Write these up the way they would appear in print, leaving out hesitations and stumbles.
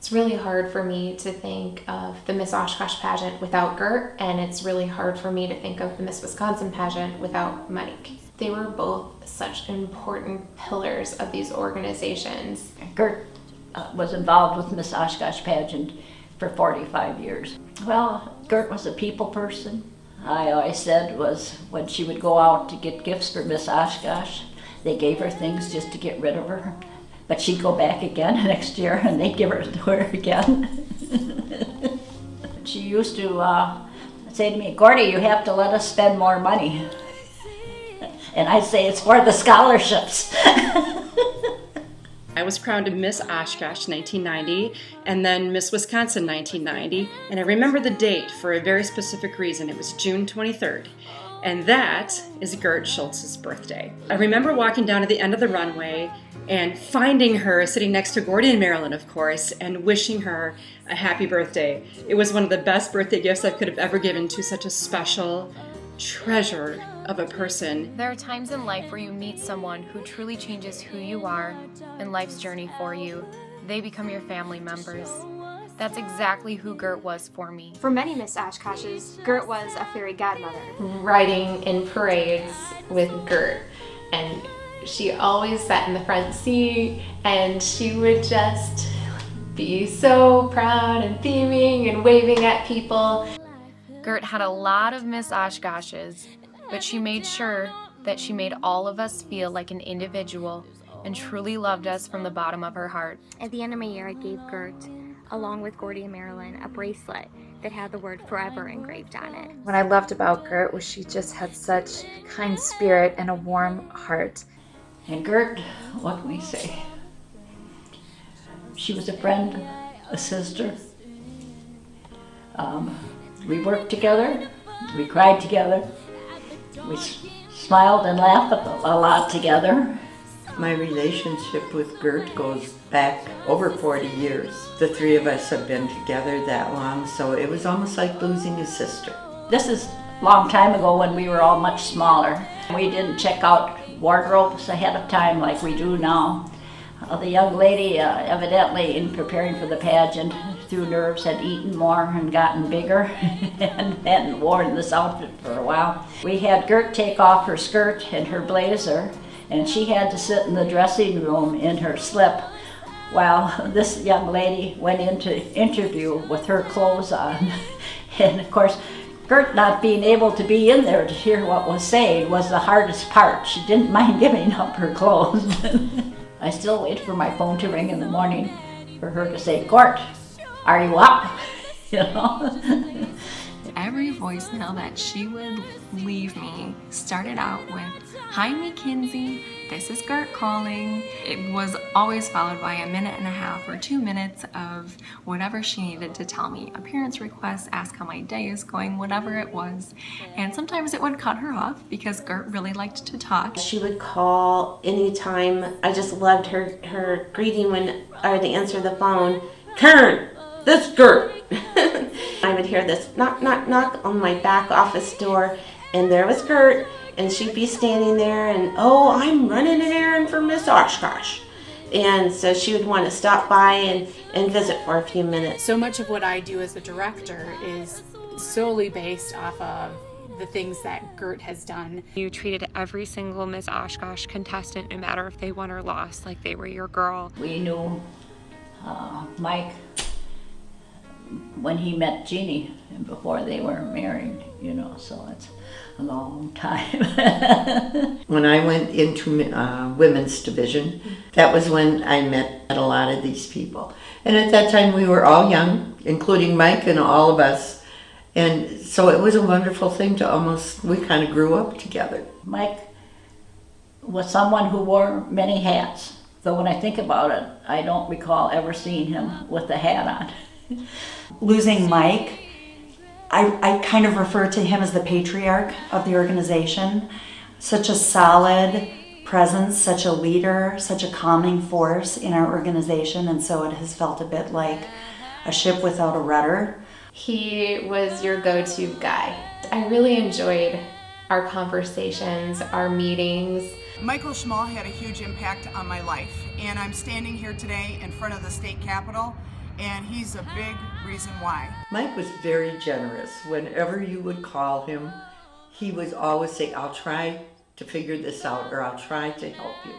It's really hard for me to think of the Miss Oshkosh pageant without Gert, and it's really hard for me to think of the Miss Wisconsin pageant without Mike. They were both such important pillars of these organizations. Gert was involved with Miss Oshkosh pageant for 45 years. Well, Gert was a people person. I always said was when she would go out to get gifts for Miss Oshkosh, they gave her things just to get rid of her. But she'd go back again next year and they'd give her to her again. She used to say to me, "Gordy, you have to let us spend more money." And I'd say, "It's for the scholarships." I was crowned Miss Oshkosh 1990 and then Miss Wisconsin 1990. And I remember the date for a very specific reason. It was June 23rd. And that is Gert Schultz's birthday. I remember walking down to the end of the runway and finding her sitting next to Gordy and Marilyn, of course, and wishing her a happy birthday. It was one of the best birthday gifts I could have ever given to such a special treasure of a person. There are times in life where you meet someone who truly changes who you are and life's journey for you. They become your family members. That's exactly who Gert was for me. For many Miss Oshkoshes, Gert was a fairy godmother. Riding in parades with Gert, and she always sat in the front seat, and she would just be so proud and beaming and waving at people. Gert had a lot of Miss Oshkoshes, but she made sure that she made all of us feel like an individual and truly loved us from the bottom of her heart. At the end of my year, I gave Gert, along with Gordy and Marilyn, a bracelet that had the word forever engraved on it. What I loved about Gert was she just had such kind spirit and a warm heart. And Gert, what can we say? She was a friend, a sister. We worked together, we cried together, we smiled and laughed a lot together. My relationship with Gert goes back over 40 years. The three of us have been together that long, so it was almost like losing a sister. This is a long time ago when we were all much smaller. We didn't check out wardrobes ahead of time like we do now. The young lady, evidently in preparing for the pageant, through nerves, had eaten more and gotten bigger and hadn't worn this outfit for a while. We had Gert take off her skirt and her blazer, and she had to sit in the dressing room in her slip while this young lady went into interview with her clothes on. And of course, Gert not being able to be in there to hear what was said was the hardest part. She didn't mind giving up her clothes. I still wait for my phone to ring in the morning for her to say, "Gert, are you up?" You know? Every voicemail that she would leave me started out with, "Hi McKinsey, this is Gert calling." It was always followed by a minute and a half or 2 minutes of whatever she needed to tell me. Appearance requests, ask how my day is going, whatever it was. And sometimes it would cut her off because Gert really liked to talk. She would call anytime. I just loved her greeting when I would answer the phone. "Karen, this is Gert." I would hear this knock, knock, knock on my back office door, and there was Gert, and she'd be standing there, and, "Oh, I'm running an errand for Miss Oshkosh." And so she would want to stop by and visit for a few minutes. So much of what I do as a director is solely based off of the things that Gert has done. You treated every single Miss Oshkosh contestant, no matter if they won or lost, like they were your girl. We knew Mike when he met Jeannie before they were married, you know, so it's a long time. When I went into women's division, that was when I met a lot of these people. And at that time we were all young, including Mike and all of us. And so it was a wonderful thing we kind of grew up together. Mike was someone who wore many hats, though when I think about it, I don't recall ever seeing him with a hat on. Losing Mike, I kind of refer to him as the patriarch of the organization. Such a solid presence, such a leader, such a calming force in our organization, and so it has felt a bit like a ship without a rudder. He was your go-to guy. I really enjoyed our conversations, our meetings. Michael Schmal had a huge impact on my life, and I'm standing here today in front of the state capitol and he's a big reason why. Mike was very generous. Whenever you would call him, he would always say, I'll try to figure this out, or I'll try to help you.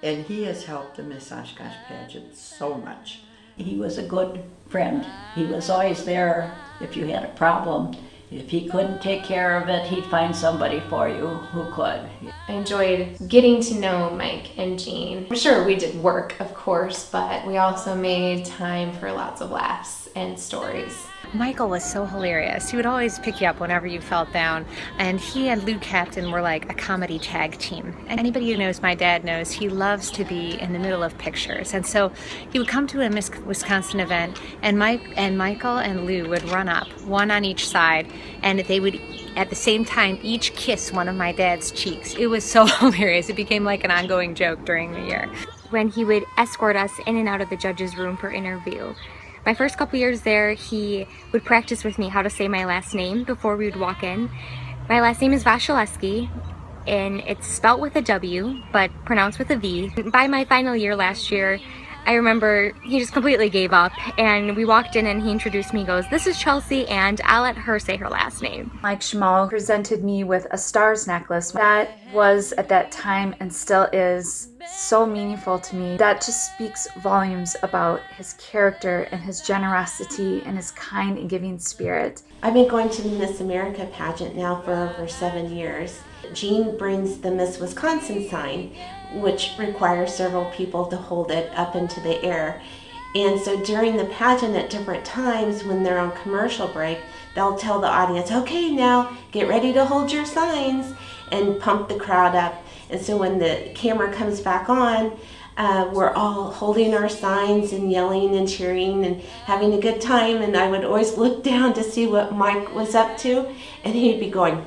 And he has helped the Miss Oshkosh pageant so much. He was a good friend. He was always there if you had a problem. If he couldn't take care of it, he'd find somebody for you who could. I enjoyed getting to know Mike and Jean. I'm sure we did work, of course, but we also made time for lots of laughs and stories. Michael was so hilarious. He would always pick you up whenever you felt down, and he and Lou Captain were like a comedy tag team. And anybody who knows my dad knows he loves to be in the middle of pictures, and so he would come to a Miss Wisconsin event, and Michael and Lou would run up, one on each side, and they would at the same time each kiss one of my dad's cheeks. It was so hilarious. It became like an ongoing joke during the year. When he would escort us in and out of the judge's room for interview. My first couple years there, he would practice with me how to say my last name before we would walk in. My last name is Vasilevsky, and it's spelt with a W, but pronounced with a V. By my final year last year, I remember he just completely gave up, and we walked in and he introduced me. He goes, "This is Chelsea, and I'll let her say her last name." Mike Schmal presented me with a stars necklace. That was, at that time, and still is, so meaningful to me. That just speaks volumes about his character and his generosity and his kind and giving spirit. I've been going to the Miss America pageant now for over 7 years. Jean brings the Miss Wisconsin sign, which requires several people to hold it up into the air. And so during the pageant at different times when they're on commercial break, they'll tell the audience, okay, now get ready to hold your signs, and pump the crowd up. And so when the camera comes back on, we're all holding our signs and yelling and cheering and having a good time. And I would always look down to see what Mike was up to, and he'd be going,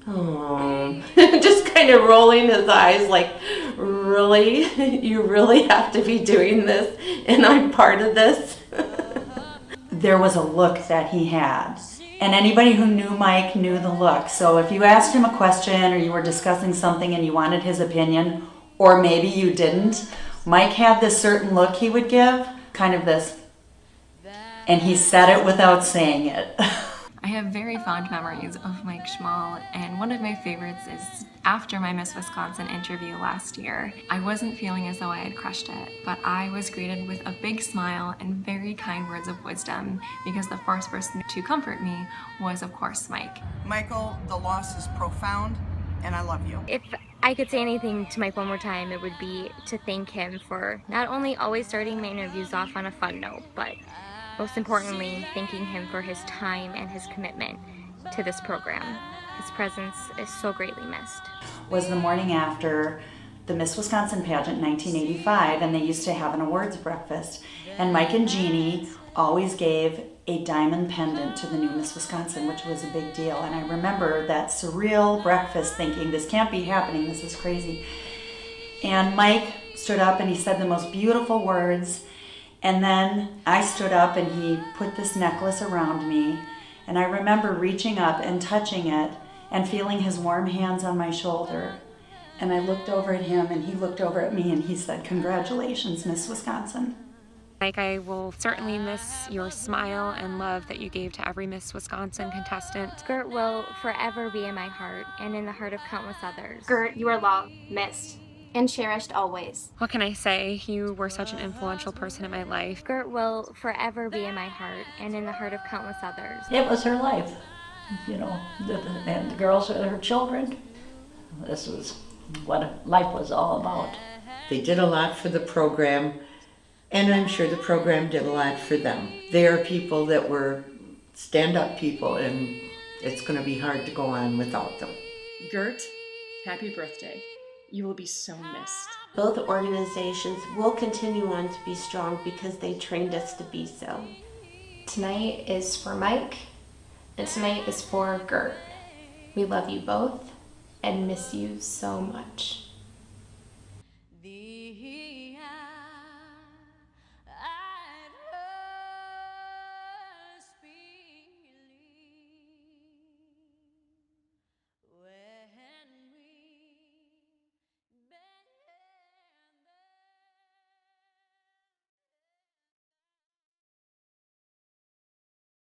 oh, just kind of rolling his eyes like, really? You really have to be doing this, and I'm part of this? There was a look that he had. And anybody who knew Mike knew the look. So if you asked him a question or you were discussing something and you wanted his opinion, or maybe you didn't, Mike had this certain look he would give, kind of this, and he said it without saying it. I have very fond memories of Mike Schmal, and one of my favorites is after my Miss Wisconsin interview last year. I wasn't feeling as though I had crushed it, but I was greeted with a big smile and very kind words of wisdom, because the first person to comfort me was, of course, Mike. Michael, the loss is profound, and I love you. If I could say anything to Mike one more time, it would be to thank him for not only always starting my interviews off on a fun note, but most importantly, thanking him for his time and his commitment to this program. His presence is so greatly missed. Was the morning after the Miss Wisconsin pageant in 1985, and they used to have an awards breakfast. And Mike and Jeannie always gave a diamond pendant to the new Miss Wisconsin, which was a big deal. And I remember that surreal breakfast thinking, this can't be happening, this is crazy. And Mike stood up and he said the most beautiful words. And then I stood up and he put this necklace around me. And I remember reaching up and touching it and feeling his warm hands on my shoulder. And I looked over at him and he looked over at me and he said, "Congratulations, Miss Wisconsin." Mike, I will certainly miss your smile and love that you gave to every Miss Wisconsin contestant. Gert will forever be in my heart and in the heart of countless others. Gert, you are loved, missed, and cherished always. What can I say? You were such an influential person in my life. Gert will forever be in my heart and in the heart of countless others. It was her life, you know, and the girls were her children. This was what life was all about. They did a lot for the program, and I'm sure the program did a lot for them. They are people that were stand-up people, and it's going to be hard to go on without them. Gert, happy birthday. You will be so missed. Both organizations will continue on to be strong because they trained us to be so. Tonight is for Mike, and tonight is for Gert. We love you both and miss you so much.